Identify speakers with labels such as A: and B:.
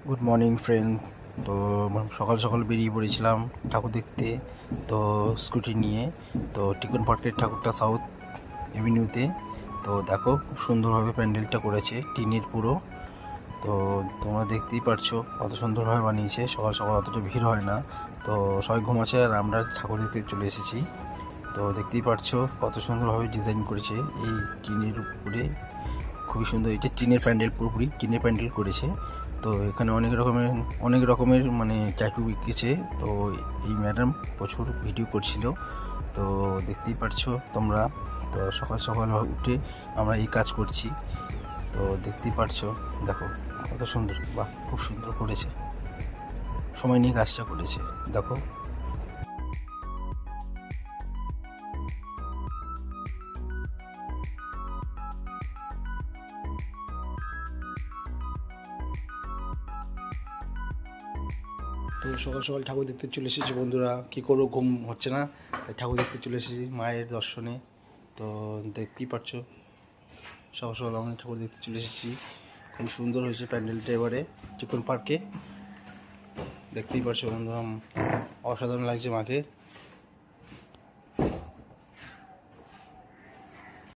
A: Good morning friend. তো সকাল সকাল বেরিয়ে পড়েছিলাম ঠাকুর দেখতে, তো স্কুটি নিয়ে। তো টিকন পার্কের ঠাকুরটা সাউথ এভিনিউতে। তো দেখো খুব সুন্দরভাবে প্যান্ডেলটা করেছে, টিনের পুরো। তো তোমরা দেখতেই পারছো কত সুন্দরভাবে বানিয়েছে। সকাল সকাল অতটা ভিড় হয় না, তো সবাই ঘুমাচ্ছে আর আমরা ঠাকুর দেখতে চলে এসেছি। তো দেখতেই পারছো কত সুন্দরভাবে ডিজাইন করেছে এই টিনের উপরে। খুবই সুন্দর, এটা টিনের প্যান্ডেল, পুরোপুরি টিনের প্যান্ডেল করেছে। তো এখানে অনেক রকমের মানে ট্যাটু বিকেছে। তো এই ম্যাডাম প্রচুর ভিডিও করছিল, তো দেখতেই পারছো তোমরা। তো সকাল সকাল উঠে আমরা এই কাজ করছি, তো দেখতেই পারছো। দেখো কত সুন্দর, বাহ খুব সুন্দর করেছে, সময় নিয়ে কাজটা করেছে। দেখো তো সকাল সকাল ঠাকুর দেখতে চলে এসেছি বন্ধুরা। কী করবো, ঘুম হচ্ছে না, তাই ঠাকুর দেখতে চলে এসেছি মায়ের দর্শনে। তো দেখতেই পাচ্ছ সকাল সকাল আমি ঠাকুর দেখতে চলে এসেছি। খুব সুন্দর হয়েছে প্যান্ডেলটা এবারে চিকন পার্কে। দেখতেই পাচ্ছ বন্ধুরা, অসাধারণ লাগছে মাকে।